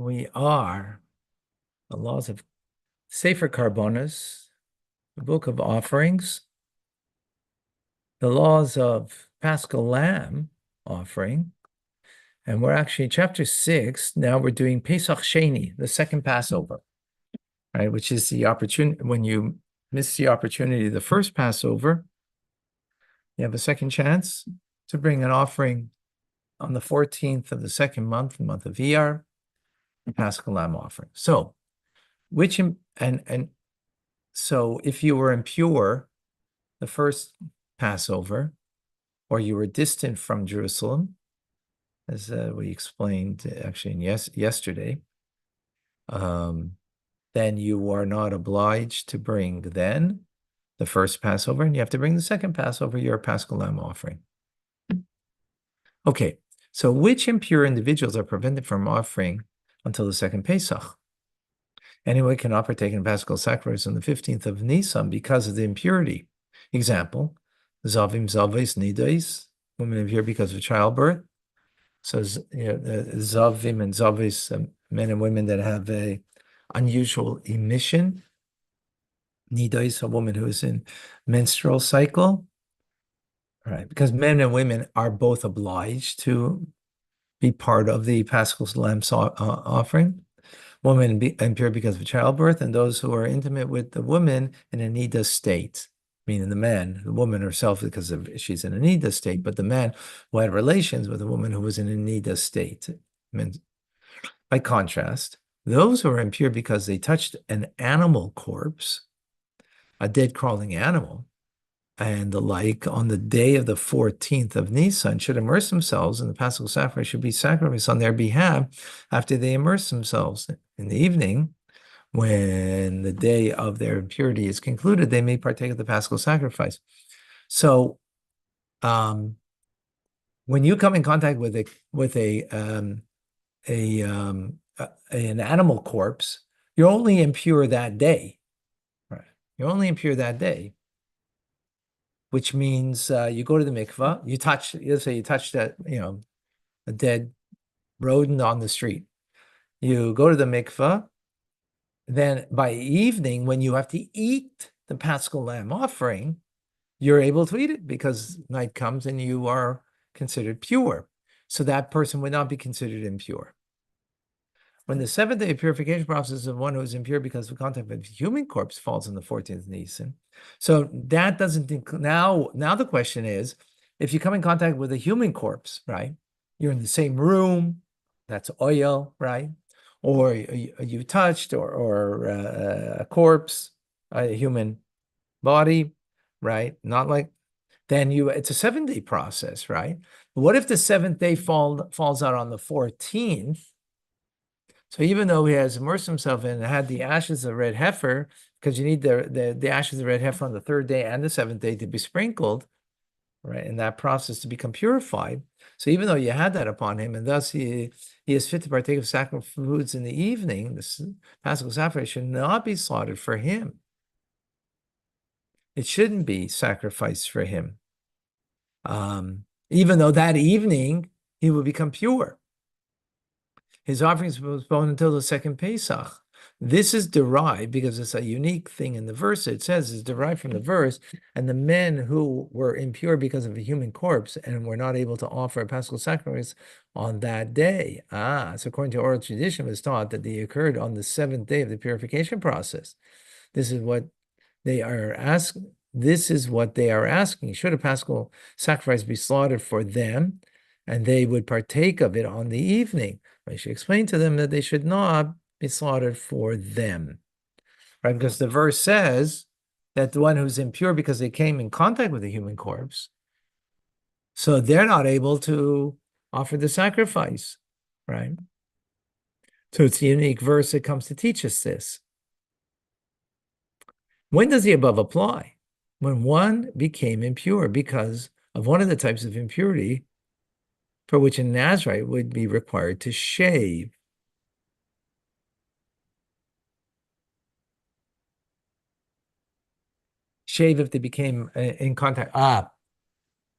We are the laws of Sefer Carbonas, the book of offerings, the laws of Paschal Lamb offering, and we're actually chapter 6. Now we're doing Pesach Sheni, the second Passover, right? Which is the opportunity when you miss the opportunity of the first Passover, you have a second chance to bring an offering on the 14th of the second month, the month of Iyar, the Paschal Lamb offering. So, so if you were impure the first Passover, or you were distant from Jerusalem, as we explained actually yesterday, then you are not obliged to bring then the first Passover, and you have to bring the second Passover, your Paschal Lamb offering. Okay, so which impure individuals are prevented from offering until the second Pesach? Anyone cannot partake in Paschal sacrifice on the 15th of Nisan because of the impurity. Example, Zavim, Zavis, Nidais, women impure because of childbirth. So, Zavim and Zavis, men and women that have a unusual emission. Nidais, a woman who is in menstrual cycle. Right, because men and women are both obliged to be part of the Paschal Lamb offering. Women impure because of childbirth, and those who are intimate with the woman in a nida state, meaning the woman herself because she's in a nida state, but the man who had relations with a woman who was in a nida state. By contrast, those who are impure because they touched an animal corpse, a dead crawling animal, and the like, on the day of the 14th of Nisan, should immerse themselves in the Paschal sacrifice, should be sacrificed on their behalf after they immerse themselves. In the evening, when the day of their impurity is concluded, they may partake of the Paschal sacrifice. So, when you come in contact with an animal corpse, you're only impure that day. Right? You're only impure that day, which means you go to the mikvah, let's say you touch that, a dead rodent on the street. You go to the mikvah, then by evening, when you have to eat the Paschal Lamb offering, you're able to eat it because night comes and you are considered pure. So that person would not be considered impure. When the seventh-day purification process of one who is impure because of contact with a human corpse falls on the 14th Nisan. So that doesn't now the question is, if you come in contact with a human corpse, right? You're in the same room, that's oil, right? Or you touched or a corpse, a human body, right? Not like then it's a 7-day process, right? What if the seventh day falls out on the 14th? So even though he has immersed himself in and had the ashes of red heifer, because you need the ashes of red heifer on the 3rd day and the 7th day to be sprinkled, right, in that process to become purified. So even though you had that upon him, and thus he is fit to partake of sacrament foods in the evening, this Paschal sacrifice should not be slaughtered for him. It shouldn't be sacrificed for him. Even though that evening he will become pure. His offerings were postponed until the second Pesach. This is derived, because it's a unique thing in the verse, it says is derived from the verse, and the men who were impure because of a human corpse and were not able to offer a Paschal sacrifice on that day. So according to oral tradition, it was taught that they occurred on the 7th day of the purification process. This is what they are asking. Should a Paschal sacrifice be slaughtered for them, and they would partake of it on the evening? I should explain to them that they should not be slaughtered for them, right? Because the verse says that the one who's impure because they came in contact with a human corpse, so they're not able to offer the sacrifice, right? So it's a unique verse that comes to teach us this. When does the above apply? When one became impure because of one of the types of impurity for which a Nazarite would be required to shave. Shave if they became in contact.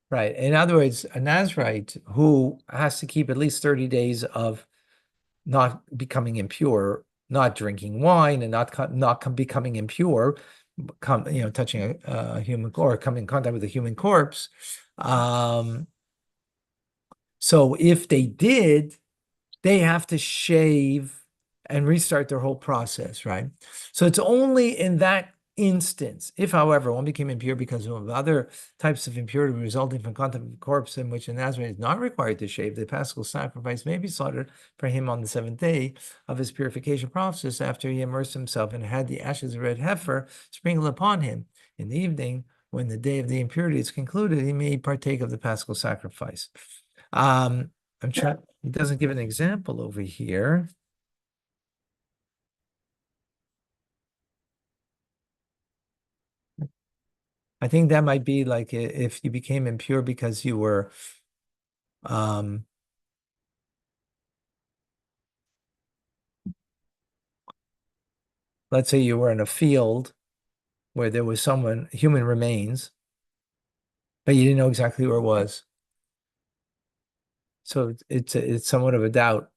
Right. In other words, a Nazarite who has to keep at least 30 days of not becoming impure, not drinking wine, and not becoming impure, touching a human or coming in contact with a human corpse. So if they did, they have to shave and restart their whole process, right? So it's only in that instance, if, however, one became impure because of other types of impurity resulting from contact with the corpse, in which a Nazarene is not required to shave, the Paschal sacrifice may be slaughtered for him on the seventh day of his purification process, after he immersed himself and had the ashes of red heifer sprinkled upon him. In the evening, when the day of the impurity is concluded, he may partake of the Paschal sacrifice. I'm trying, it doesn't give an example over here. I think that might be like if you became impure because you were, let's say you were in a field where there was human remains, but you didn't know exactly where it was. So it's somewhat of a doubt.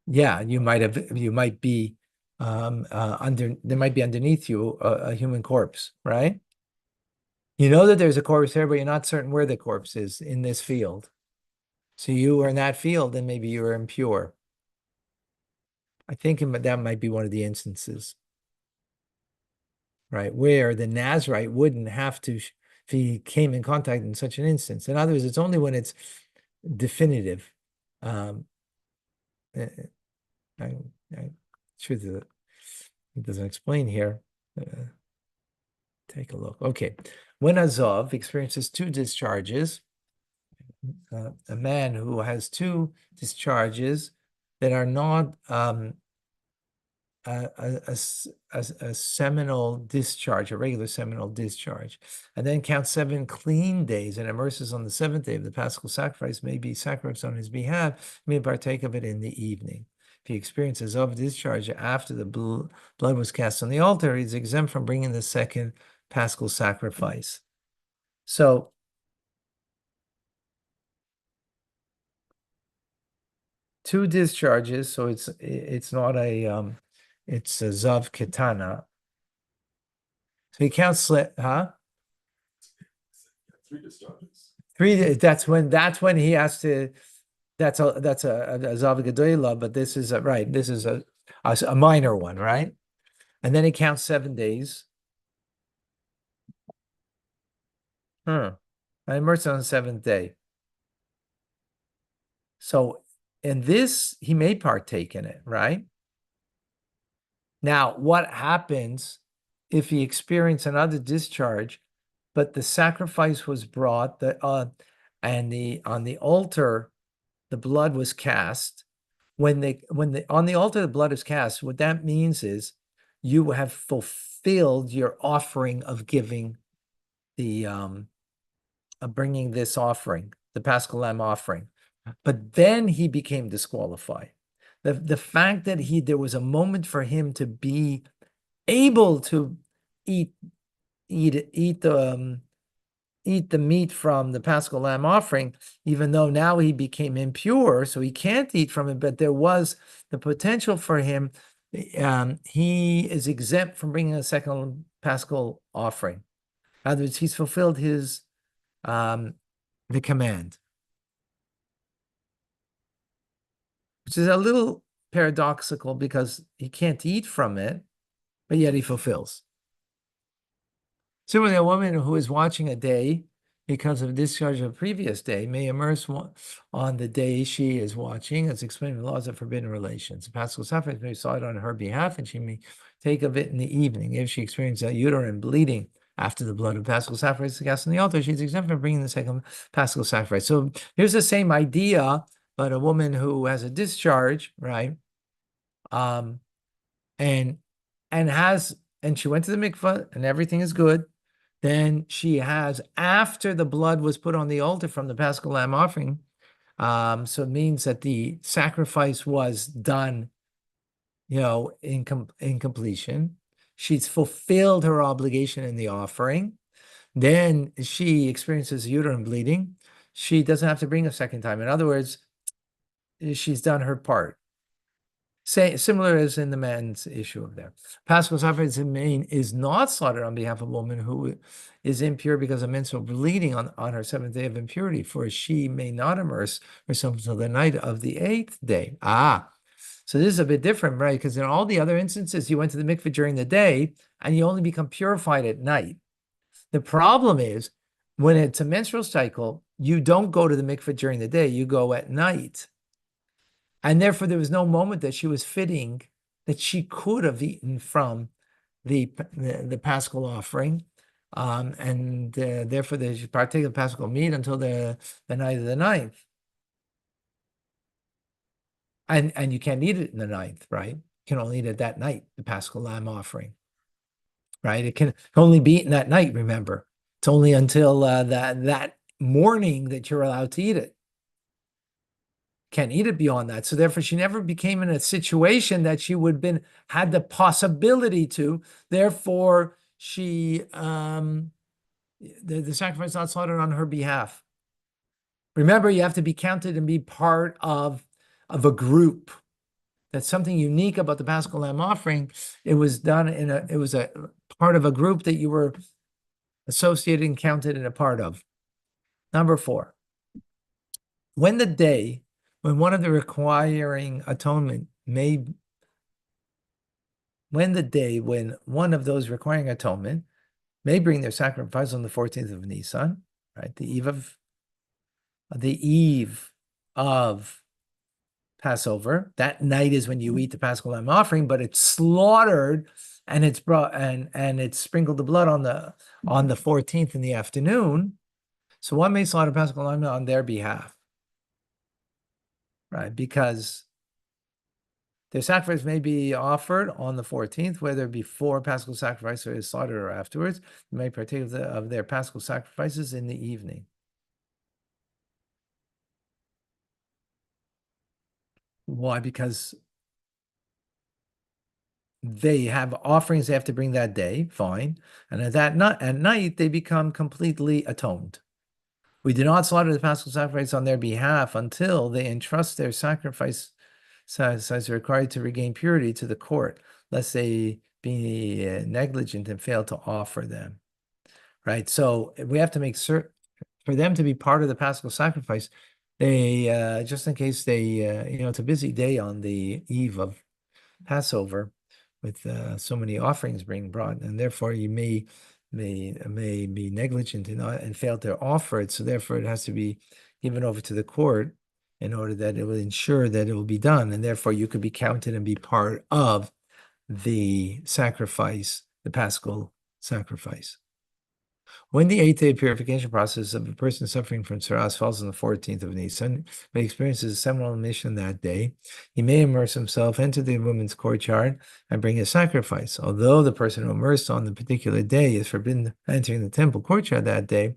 Yeah, you might be there might be underneath you a human corpse, right? You know that there's a corpse there, but you're not certain where the corpse is in this field. So you were in that field and maybe you were impure. I think that might be one of the instances, right? Where the Nazarite wouldn't have to, if he came in contact in such an instance. In other words, it's only when it's definitive. Um, uh, truth is, it doesn't explain here. Take a look. Okay. When Azov experiences two discharges, a man who has two discharges that are not a seminal discharge, a regular seminal discharge, and then counts 7 clean days and immerses on the seventh day of the Paschal sacrifice, may be sacrificed on his behalf, may partake of it in the evening. If he experiences of discharge after the blood was cast on the altar, he's exempt from bringing the second Paschal sacrifice. So two discharges, so it's not it's a Zav Ketana. So he counts, huh? Three discharges. That's when he has to, that's a Zav Gedolah, but this is right. This is a minor one, right? And then he counts 7 days. And immerse on the seventh day. So in this, he may partake in it, right? Now, what happens if he experienced another discharge, but the sacrifice was brought, and on the altar, the blood was cast? On the altar the blood is cast, what that means is you have fulfilled your offering of giving the of bringing this offering, the Paschal Lamb offering. But then he became disqualified. The fact that there was a moment for him to be able to eat the meat from the Paschal Lamb offering, even though now he became impure, so he can't eat from it, but there was the potential for him. He is exempt from bringing a second Paschal offering. In other words, he's fulfilled the command, which is a little paradoxical because he can't eat from it, but yet he fulfills. Similarly, a woman who is watching a day because of discharge of a previous day may immerse on the day she is watching, as explained in the laws of forbidden relations. The Paschal sacrifice may be sought on her behalf, and she may take of it in the evening. If she experiences a uterine bleeding after the blood of Paschal sacrifice is cast on the altar, she's exempt from bringing the second Paschal sacrifice. So here's the same idea, but a woman who has a discharge, right? And she went to the mikvah and everything is good. Then she has, after the blood was put on the altar from the Paschal Lamb offering, so it means that the sacrifice was done, in completion. She's fulfilled her obligation in the offering. Then she experiences uterine bleeding. She doesn't have to bring a second time. In other words, she's done her part. Similar as in the man's issue of there. Paschal sacrifice in Maine is not slaughtered on behalf of a woman who is impure because of menstrual bleeding on her seventh day of impurity, for she may not immerse herself until the night of the eighth day. So this is a bit different, right? Because in all the other instances, you went to the mikveh during the day and you only become purified at night. The problem is when it's a menstrual cycle, you don't go to the mikveh during the day, you go at night. And therefore, there was no moment that she was fitting that she could have eaten from the Paschal offering. And therefore, she partake of Paschal meat until the night of the ninth. And you can't eat it in the ninth, right? You can only eat it that night, the Paschal lamb offering, right? It can only be eaten that night, remember. It's only until that morning that you're allowed to eat it. Can't eat it beyond that. So therefore, she never became in a situation that she would have had the possibility to. Therefore, the sacrifice is not slaughtered on her behalf. Remember, you have to be counted and be part of a group. That's something unique about the Paschal lamb offering. It was done it was a part of a group that you were associated and counted and a part of. Number 4. When one of the requiring atonement when one of those requiring atonement may bring their sacrifice on the 14th of Nisan, right? The eve of Passover. That night is when you eat the Paschal lamb offering, but it's slaughtered and it's brought and it's sprinkled the blood on the 14th in the afternoon. So one may slaughter Paschal lamb on their behalf, right? Because their sacrifice may be offered on the 14th, whether before Paschal sacrifice or is slaughtered or afterwards. They may partake of their Paschal sacrifices in the evening. Why? Because they have offerings they have to bring that day, fine. And at night, they become completely atoned. We do not slaughter the Paschal sacrifice on their behalf until they entrust their sacrifice as required to regain purity to the court, lest they be negligent and fail to offer them. Right? So we have to make certain for them to be part of the Paschal sacrifice. They just in case they it's a busy day on the eve of Passover with so many offerings being brought, and therefore you may be negligent and fail to offer it. So therefore it has to be given over to the court in order that it will ensure that it will be done, and therefore you could be counted and be part of the sacrifice, the Paschal sacrifice. When the 8th-day purification process of a person suffering from tsaras falls on the 14th of Nisan, but experiences a seminal emission that day, he may immerse himself, enter the women's courtyard, and bring a sacrifice. Although the person who immersed on the particular day is forbidden entering the temple courtyard that day,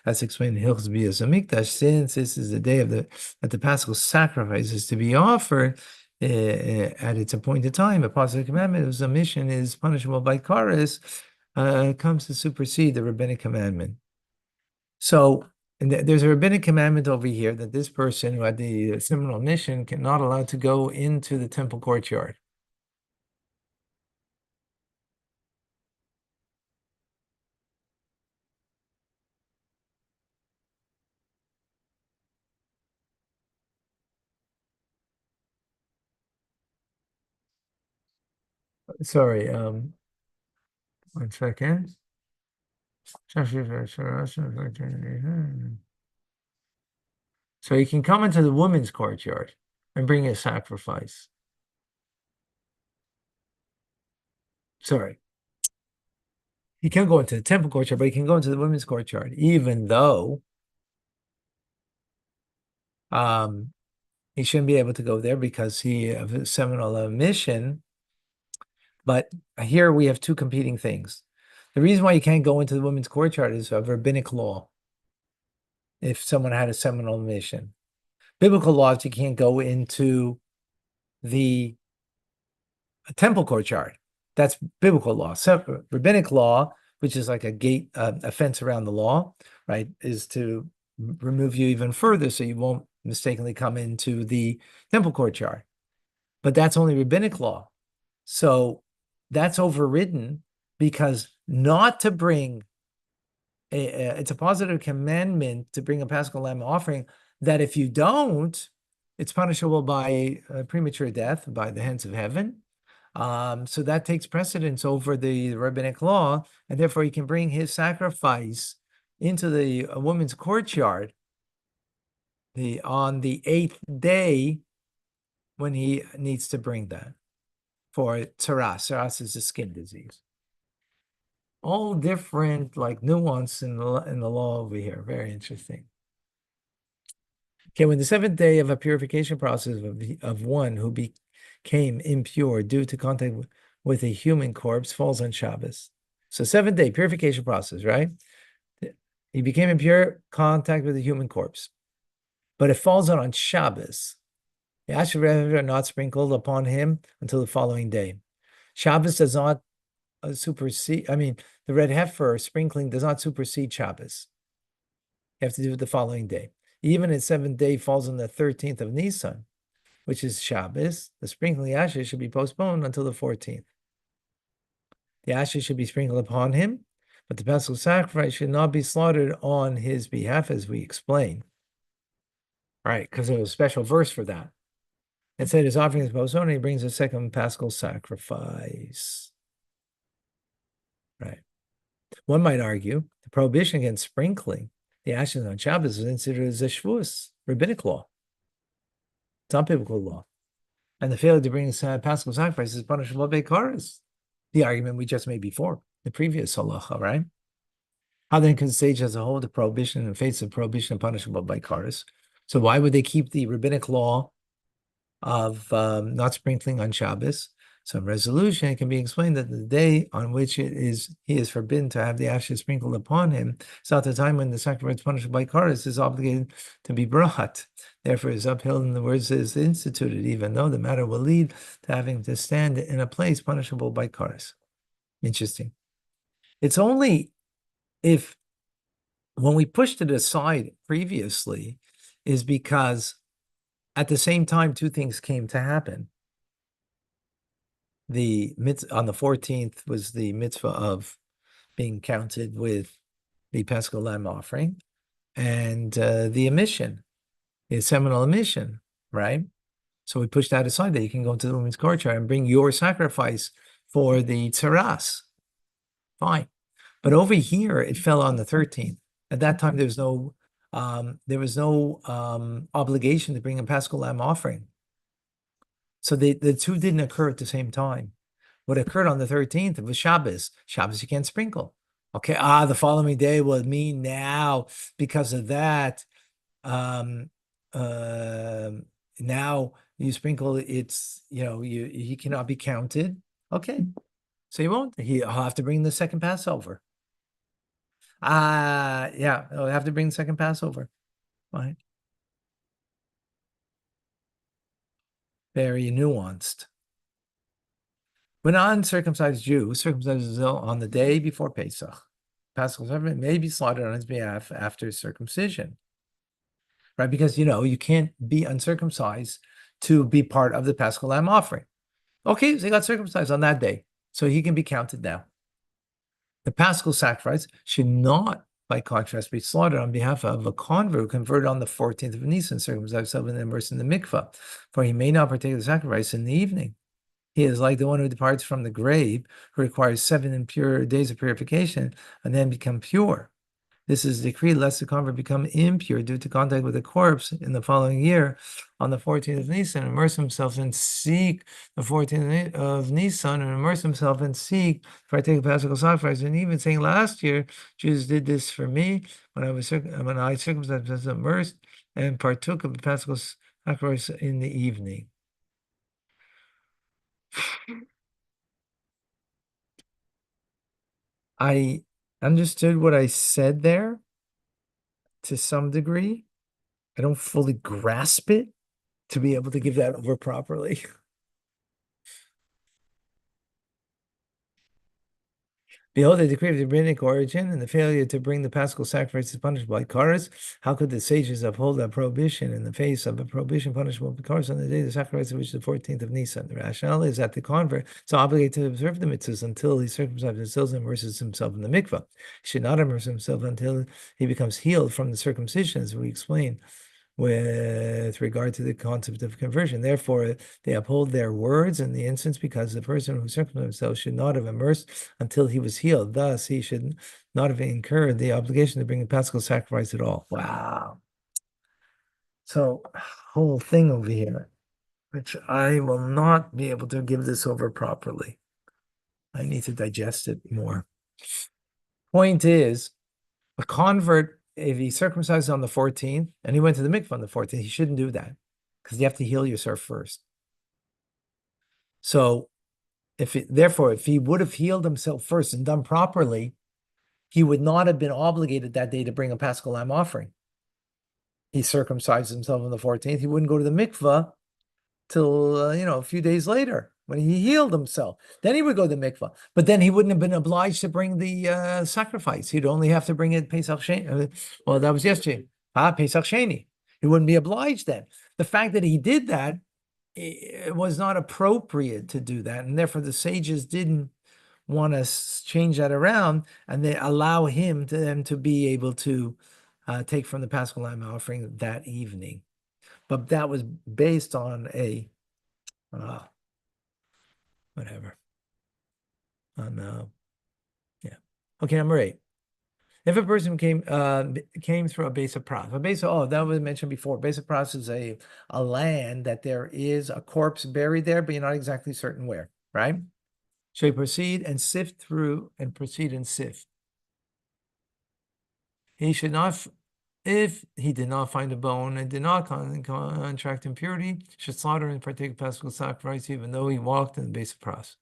as explained in Hilchos Bias Hamikdash, since this is the day that the Paschal sacrifice is to be offered at its appointed time, a positive commandment whose omission is punishable by kares, comes to supersede the rabbinic commandment. So there's a rabbinic commandment over here that this person who had the seminal mission cannot allowed to go into the temple courtyard. Sorry, 1 second. So he can come into the women's courtyard and bring a sacrifice. Sorry. He can go into the temple courtyard, but he can go into the women's courtyard, even though he shouldn't be able to go there because he of a seminal mission. But here we have two competing things. The reason why you can't go into the women's courtyard is a rabbinic law. If someone had a seminal mission, biblical laws, you can't go into the temple courtyard. That's biblical law. Rabbinic law, which is like a gate, a fence around the law, right, is to remove you even further so you won't mistakenly come into the temple courtyard. But that's only rabbinic law. So that's overridden because not to bring it's a positive commandment to bring a Paschal lamb offering that if you don't, it's punishable by premature death by the hands of heaven. So that takes precedence over the rabbinic law, and therefore he can bring his sacrifice into the woman's courtyard on the 8th day when he needs to bring that for tsaras. Tsaras is a skin disease. All different, like nuance in the law over here. Very interesting. Okay, when the 7th day of a purification process of one who became impure due to contact with a human corpse falls on Shabbos. So 7th day purification process, right? He became impure, contact with a human corpse. But it falls on Shabbos. The ashes are not sprinkled upon him until the following day. Shabbos does not supersede, the red heifer sprinkling does not supersede Shabbos. You have to do it the following day. Even if 7th day falls on the 13th of Nisan, which is Shabbos, the sprinkling ashes should be postponed until the 14th. The ashes should be sprinkled upon him, but the Paschal sacrifice should not be slaughtered on his behalf, as we explained. Right, because there was a special verse for that. It said his offering is postponed, and he brings a second Paschal sacrifice. Right. One might argue the prohibition against sprinkling the ashes on Shabbos is considered as a shvuas, rabbinic law. It's not biblical law. And the failure to bring a Paschal sacrifice is punishable by karas. The argument we just made before, the previous halacha, right? How then can the sage as a whole the prohibition and face of prohibition punishable by karas? So why would they keep the rabbinic law of not sprinkling on Shabbos? So in resolution, it can be explained that the day on which he is forbidden to have the ashes sprinkled upon him is not the time when the sacrifice punishable by karas is obligated to be brought. Therefore, is upheld in the words is instituted, even though the matter will lead to having to stand in a place punishable by karas. Interesting. It's only if when we pushed it aside previously is because at the same time, two things came to happen. On the 14th was the mitzvah of being counted with the Paschal lamb offering and the emission, the seminal emission, right? So we pushed that aside that you can go to the women's courtyard and bring your sacrifice for the tsaras. Fine. But over here, it fell on the 13th. At that time, there was no obligation to bring a Paschal lamb offering. So the two didn't occur at the same time. What occurred on the 13th was Shabbos. Shabbos you can't sprinkle. Okay, the following day will mean now because of that. Now you sprinkle. It's he cannot be counted. Okay, so he won't. He'll have to bring the second Passover. Yeah, he'll have to bring the second Passover. Fine. Very nuanced. When an uncircumcised Jew circumcises on the day before Pesach, Paschal sacrifice may be slaughtered on his behalf after circumcision, right? Because you can't be uncircumcised to be part of the Paschal lamb offering. Okay, so he got circumcised on that day, so he can be counted now. The Paschal sacrifice should not, by contrast, be slaughtered on behalf of a convert who converted on the 14th of Nisan, circumcised himself and immersed in the mikvah, for he may not partake of the sacrifice in the evening. He is like the one who departs from the grave, who requires 7 impure days of purification and then become pure. This is decreed lest the convert become impure due to contact with a corpse in the following year on the 14th of Nisan, immerse himself and seek the 14th of Nisan and immerse himself and seek for I take a Paschal sacrifice. And even saying last year, Jesus did this for me when I circumcised was immersed and partook of the Paschal sacrifice in the evening. I understood what I said there to some degree. I don't fully grasp it to be able to give that over properly. Behold, the decree of the rabbinic origin and the failure to bring the Paschal sacrifice is punishable by karas. How could the sages uphold that prohibition in the face of a prohibition punishable by karas on the day of the sacrifice, which is the 14th of Nisan? The rationale is that the convert is obligated to observe the mitzvahs until he circumcises himself and immerses himself in the mikvah. He should not immerse himself until he becomes healed from the circumcision, as we explained with regard to the concept of conversion. Therefore, they uphold their words in the instance because the person who circumcised himself should not have immersed until he was healed. Thus, he should not have incurred the obligation to bring a Paschal sacrifice at all. Wow. So, whole thing over here, which I will not be able to give this over properly. I need to digest it more. Point is, a convert, if he circumcised on the 14th and he went to the mikvah on the 14th, he shouldn't do that because you have to heal yourself first. So, therefore, if he would have healed himself first and done properly, he would not have been obligated that day to bring a Paschal lamb offering. He circumcised himself on the 14th. He wouldn't go to the mikvah till a few days later when he healed himself. Then he would go to the mikvah, but then he wouldn't have been obliged to bring the sacrifice. He'd only have to bring it Pesach Sheni. Well, that was yesterday. Pesach Sheni. He wouldn't be obliged then. The fact that he did that, it was not appropriate to do that, and therefore the sages didn't want to change that around, and they allow them to be able to take from the Paschal lamb offering that evening. But that was based on a whatever. Yeah. Okay, number 8. If a person came through a base of pras, that was mentioned before. Base of pras is a land that there is a corpse buried there, but you're not exactly certain where, right? So you proceed and sift. He should not, if he did not find a bone and did not contract impurity, should slaughter and partake of Paschal sacrifice, even though he walked in the base of pras.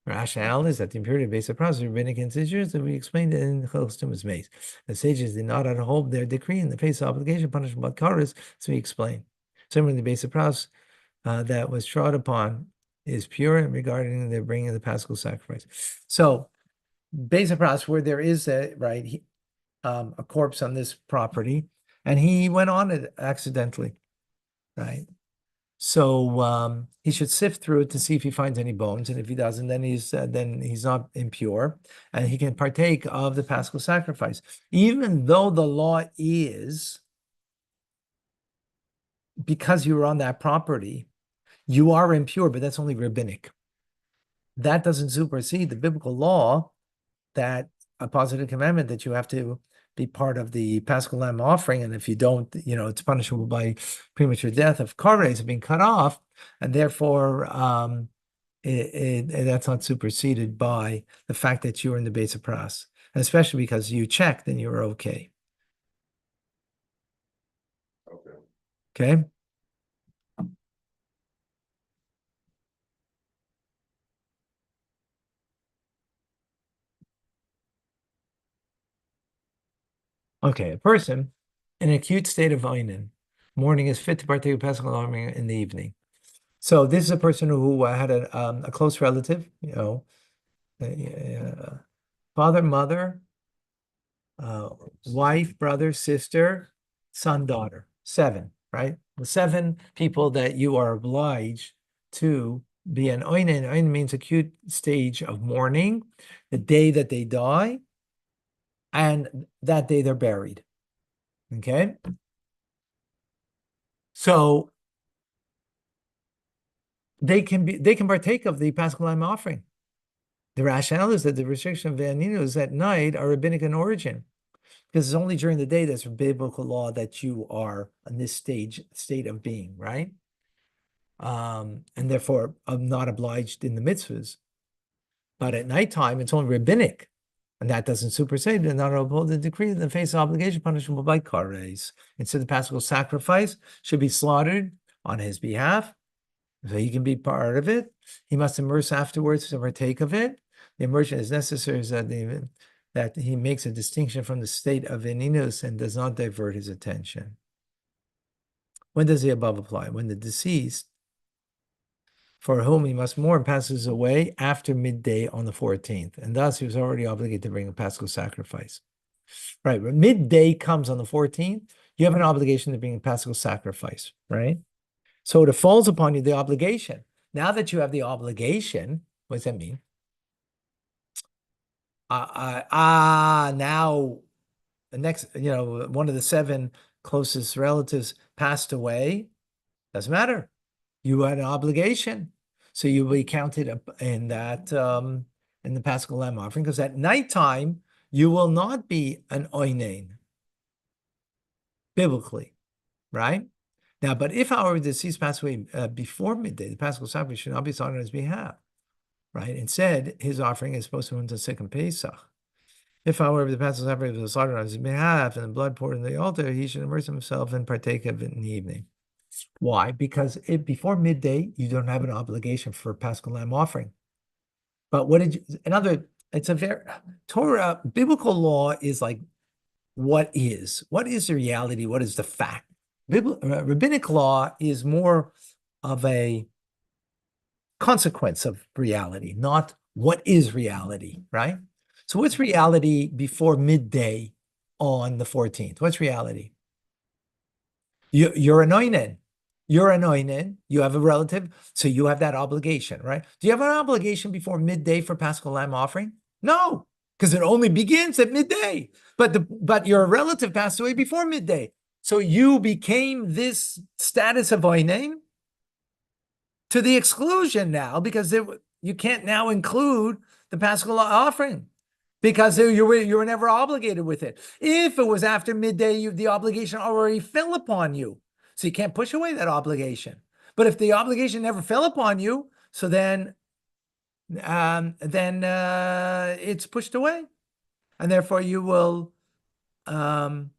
Rationale is that the impurity of base of pras is rabbinic institutions that we explained in Chostumas Mace. The sages did not uphold their decree in the face of obligation punishment by karas, so we explained. Similarly, the base of pras that was trod upon is pure and regarding the bringing of the Paschal sacrifice. So, base of pras where there is a corpse on this property, and he went on it accidentally, right? So he should sift through it to see if he finds any bones, and if he doesn't, then he's not impure, and he can partake of the Paschal sacrifice, even though the law is because you were on that property, you are impure, but that's only rabbinic. That doesn't supersede the biblical law that a positive commandment that you have to be part of the Paschal lamb offering, and if you don't, it's punishable by premature death of kares, being cut off, and therefore that's not superseded by the fact that you're in the base of pras, and especially because you checked and you were okay. Okay. Okay, a person in an acute state of Einin, morning is fit to partake of Paschal offering in the evening. So this is a person who had a close relative, father, mother, wife, brother, sister, son, daughter. 7, right? The 7 people that you are obliged to be an Einin. Einin means acute stage of mourning, the day that they die, and that day they're buried. Okay? So they can partake of the Paschal lamb offering. The rationale is that the restriction of Ve'aninos at night are rabbinic in origin, because it's only during the day that's a biblical law that you are in this state of being, right? And therefore I'm not obliged in the mitzvahs. But at nighttime, it's only rabbinic, and that doesn't supersede and not uphold the decree in the face of obligation punishable by kares. Instead, the Paschal sacrifice should be slaughtered on his behalf, so he can be part of it. He must immerse afterwards to partake of it. The immersion is necessary so that he makes a distinction from the state of Ve'aninos and does not divert his attention. When does the above apply? When the deceased for whom he must mourn passes away after midday on the 14th, and thus he was already obligated to bring a Paschal sacrifice. Right, when midday comes on the 14th, you have an obligation to bring a Paschal sacrifice, right? So it falls upon you the obligation. Now that you have the obligation, what does that mean? Now the next, one of the 7 closest relatives passed away. Doesn't matter. You had an obligation. So you will be counted up in that, in the Paschal lamb offering, because at nighttime, you will not be an oinen, biblically, right? Now, but if, however, the deceased passed away before midday, the Paschal sacrifice should not be sought on his behalf, right? Instead, his offering is supposed to run to second Pesach. If, however, the Paschal sacrifice was slaughtered on his behalf and the blood poured in the altar, he should immerse himself and partake of it in the evening. Why? Because before midday, you don't have an obligation for a Paschal lamb offering. But what did you, it's a very, Torah, biblical law is like, what is the reality? What is the fact? Rabbinic law is more of a consequence of reality, not what is reality, right? So what's reality before midday on the 14th? What's reality? You're anointed. You're anointed. You have a relative, so you have that obligation, right? Do you have an obligation before midday for Paschal lamb offering? No, because it only begins at midday. But your relative passed away before midday. So you became this status of oinen to the exclusion now, because you can't now include the Paschal offering, because you were never obligated with it. If it was after midday, the obligation already fell upon you. So you can't push away that obligation. But if the obligation never fell upon you, so then it's pushed away. And therefore you will bring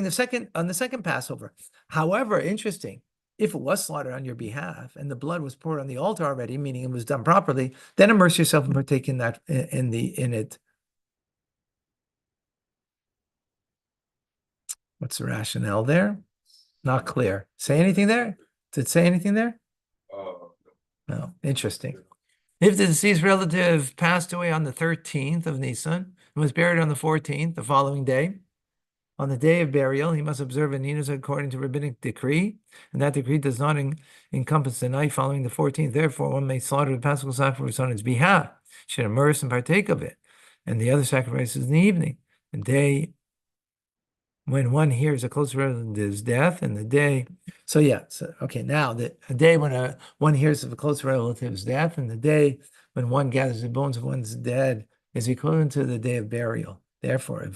the second Passover. However, interesting, if it was slaughtered on your behalf and the blood was poured on the altar already, meaning it was done properly, then immerse yourself and partake in that in it. What's the rationale there? Not clear. Say anything there? Did it say anything there? No. Interesting. If the deceased relative passed away on the 13th of Nisan and was buried on the 14th, the following day, on the day of burial, he must observe a Ninus according to rabbinic decree, and that decree does not encompass the night following the 14th. Therefore, one may slaughter the Paschal sacrifice on his behalf, should immerse and partake of it, and the other sacrifices in the evening. The day when one hears a close relative's death, and the day, okay, now the day when one hears of a close relative's death, and the day when one gathers the bones of one's dead is equivalent to the day of burial. Therefore,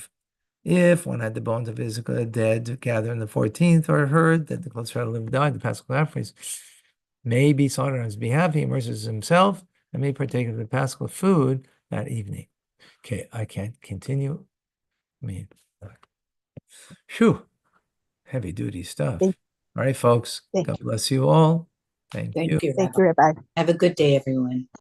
if one had the bones of his dead to gather on the 14th, or heard that the close relative died, the Paschal sacrifice may be slaughtered on his behalf. He immerses himself and may partake of the Paschal food that evening. Okay, I can't continue. Phew, heavy duty stuff. All right, folks. God bless you all. Thank you. Thank you, Rabbi. Have a good day, everyone.